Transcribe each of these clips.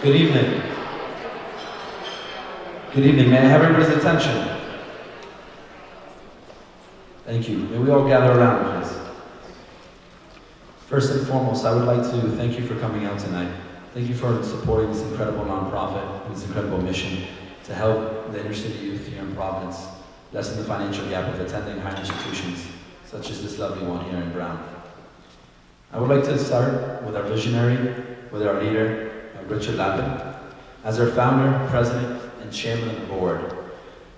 Good evening. Good evening. May I have everybody's attention? Thank you. May we all gather around, please. First and foremost, I would like to thank you for coming out tonight. Thank you for supporting this incredible nonprofit and this incredible mission to help the inner city youth here in Providence lessen the financial gap of attending higher institutions, such as this lovely one here in Brown. I would like to start with our visionary, with our leader, Richard Lappin. As our founder, president, and chairman of the board,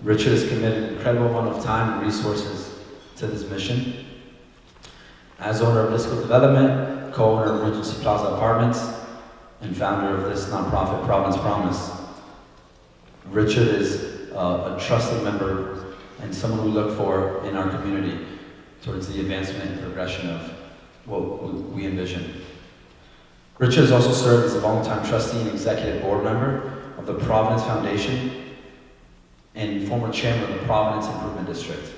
Richard has committed an incredible amount of time and resources to this mission. As owner of Lisco Development, co-owner of Regency Plaza Apartments, and founder of this nonprofit, Providence Promise, Richard is a trusted member and someone we look for in our community towards the advancement and progression of what we envision. Richard has also served as a longtime trustee and executive board member of the Providence Foundation and former chairman of the Providence Improvement District.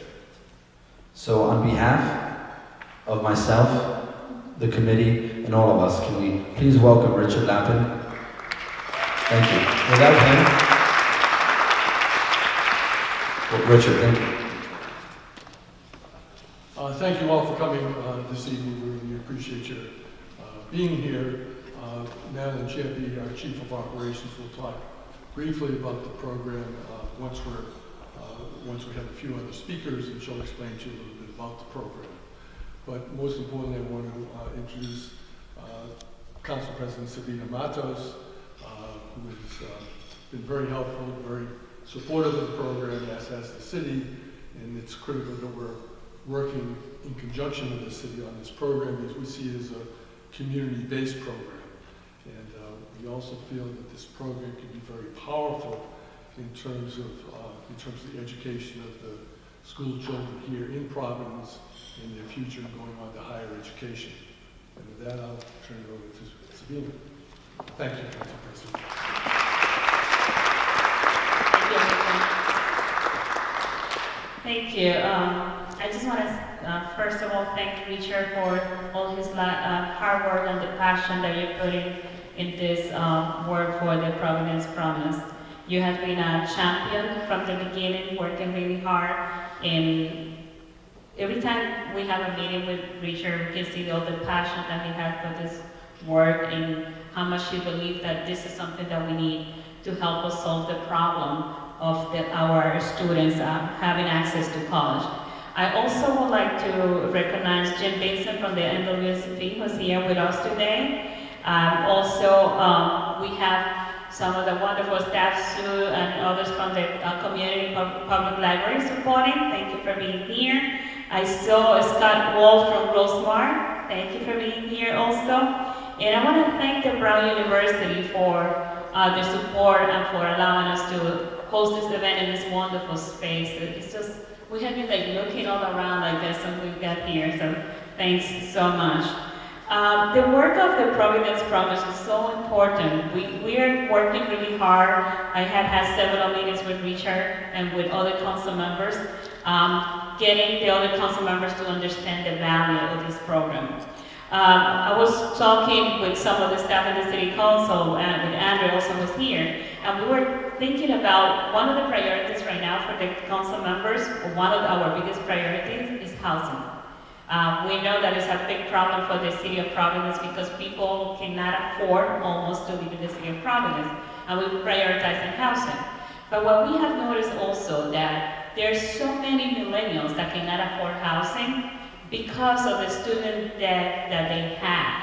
So on behalf of myself, the committee, and all of us, can we please welcome Richard Lappin? Thank you. Without him, well, Richard, thank you. Thank you all for coming this evening. We really appreciate your being here. Madeline Chappie, our Chief of Operations, will talk briefly about the program once we have a few other speakers, and she'll explain to you a little bit about the program. But most importantly, I want to introduce Council President Sabina Matos, who has been very helpful, very supportive of the program, as has the city, and it's critical that we're working in conjunction with the city on this program because we see it as a community-based program. And we also feel that this program can be very powerful in terms of the education of the school children here in Providence in their future going on to higher education. And with that, I'll turn it over to Sabina. Thank you, Council President. Thank you. I just want to, first of all, thank Richard for all his hard work and the passion that you're putting in this work for the Providence Promise. You have been a champion from the beginning, working really hard, and every time we have a meeting with Richard, we can see all the passion that he has for this work and how much he believes that this is something that we need to help us solve the problem of our students having access to college. I also would like to recognize Jim Vincent from the NAACP who's here with us today. We have some of the wonderful staff, Sue, and others from the community public library supporting. Thank you for being here. I saw Scott Wolf from Rosemar. Thank you for being here also. And I want to thank the Brown University for their support and for allowing us to host this event in this wonderful space. It's just, we have been like looking all around like this and we've got here, so thanks so much. The work of the Providence Promise is so important. We are working really hard. I have had several meetings with Richard and with other council members, getting the other council members to understand the value of this program. I was talking with some of the staff in the city council, and with Andrew also was here, and we were thinking about one of the priorities right now for the council members, or one of our biggest priorities is housing. We know that it's a big problem for the city of Providence because people cannot afford almost to live in the city of Providence, and we prioritize in housing. But what we have noticed also that there's so many millennials that cannot afford housing because of the student debt that they have.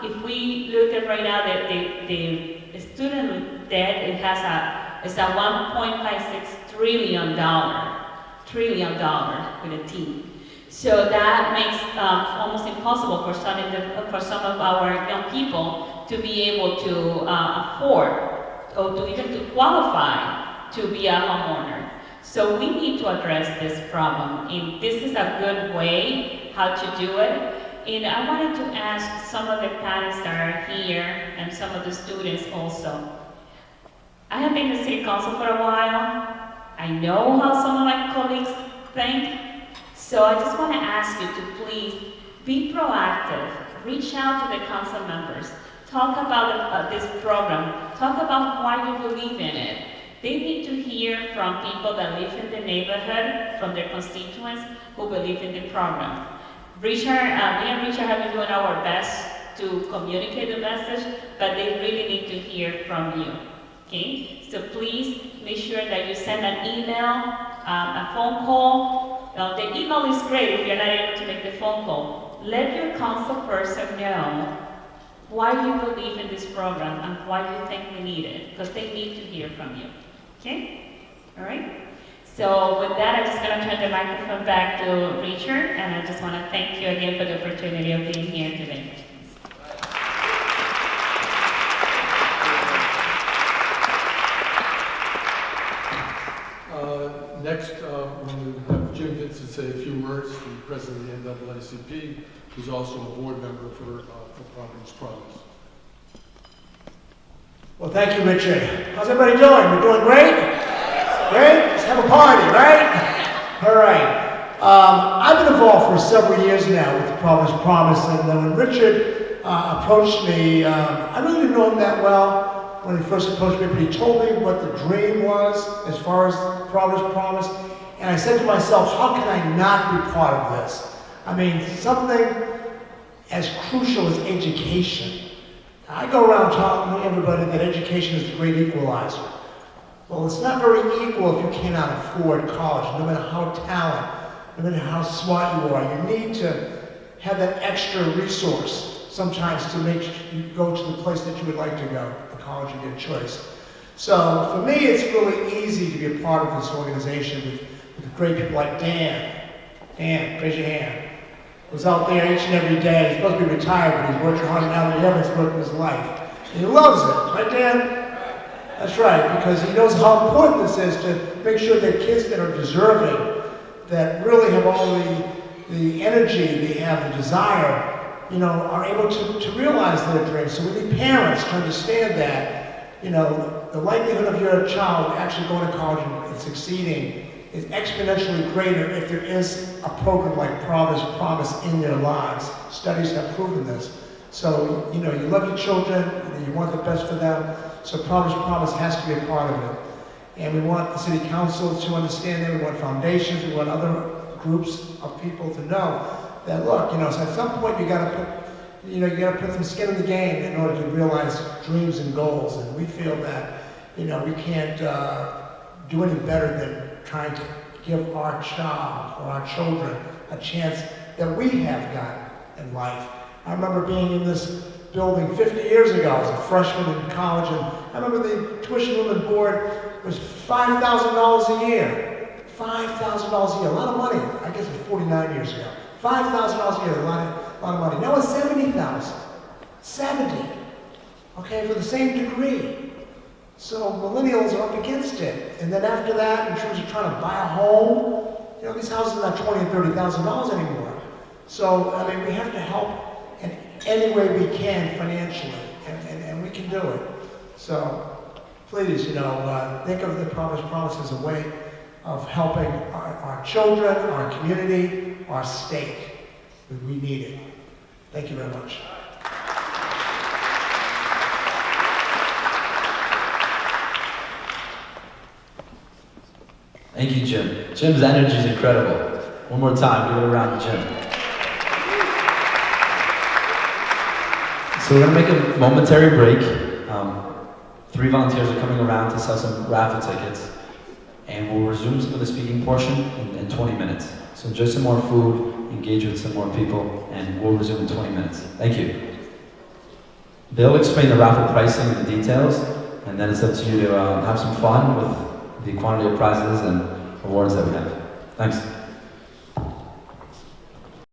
If we look at right now the student debt, it's a $1.56 trillion with a T. So that makes almost impossible for some of our young people to be able to afford or to even to qualify to be a homeowner. So we need to address this problem, and this is a good way how to do it. And I wanted to ask some of the parents that are here and some of the students also. I have been in the city council for a while. I know how some of my colleagues think. So I just want to ask you to please be proactive. Reach out to the council members. Talk about this program. Talk about why you believe in it. They need to hear from people that live in the neighborhood, from their constituents who believe in the program. Me and Richard have been doing our best to communicate the message, but they really need to hear from you. Okay? So please make sure that you send an email, a phone call. The email is great if you're not able to make the phone call. Let your council person know why you believe in this program and why you think we need it, because they need to hear from you. Okay? All right? So with that, I'm just going to turn the microphone back to Richard, and I just want to thank you again for the opportunity of being here today. Next, we'll have Jim Vincent say a few words, the president of the NAACP, who's also a board member for Providence. Well, thank you, Richard. How's everybody doing? We're doing great? Great? Let's have a party, right? All right. I've been involved for several years now with the Providence Promise, and when Richard approached me, I really didn't know him that well when he first approached me, but he told me what the dream was as far as the Providence Promise, and I said to myself, how can I not be part of this? I mean, something as crucial as education. I go around telling everybody that education is the great equalizer. Well, it's not very equal if you cannot afford college, no matter how talented, no matter how smart you are. You need to have that extra resource sometimes to make you go to the place that you would like to go, the college of your choice. So for me, it's really easy to be a part of this organization with great people like Dan. Dan, raise your hand. Was out there each and every day. He's supposed to be retired, but he's working harder now than he ever has worked in his life. And he loves it, right, Dan? That's right, because he knows how important this is to make sure that kids that are deserving, that really have all the energy, they have the desire, are able to realize their dreams. So we need parents to understand that, the likelihood of your child actually going to college and succeeding is exponentially greater if there is a program like Providence Promise in their lives. Studies have proven this. So, you love your children, you want the best for them, so Providence Promise has to be a part of it. And we want the city council to understand that, we want foundations, we want other groups of people to know that, look, so at some point you gotta put some skin in the game in order to realize dreams and goals. And we feel that, we can't do any better than trying to give our child or our children a chance that we have gotten in life. I remember being in this building 50 years ago as a freshman in college, and I remember the tuition room and board was $5,000 a year. $5,000 a year, a lot of money. I guess it was 49 years ago. $5,000 a year, a lot of money. Now it's $70,000. 70. Okay, for the same degree. So millennials are up against it. And then after that, in terms of trying to buy a home, these houses are not $20,000 and $30,000 anymore. So, we have to help in any way we can financially, and we can do it. So, please, think of the Promise as a way of helping our children, our community, our state. We need it. Thank you very much. Thank you, Jim. Jim's energy is incredible. One more time, give it a round to Jim. So we're gonna make a momentary break. 3 volunteers are coming around to sell some raffle tickets, and we'll resume some of the speaking portion in 20 minutes. So enjoy some more food, engage with some more people, and we'll resume in 20 minutes. Thank you. They'll explain the raffle pricing and the details, and then it's up to you to have some fun with the quantity of prizes and awards that we have. Thanks.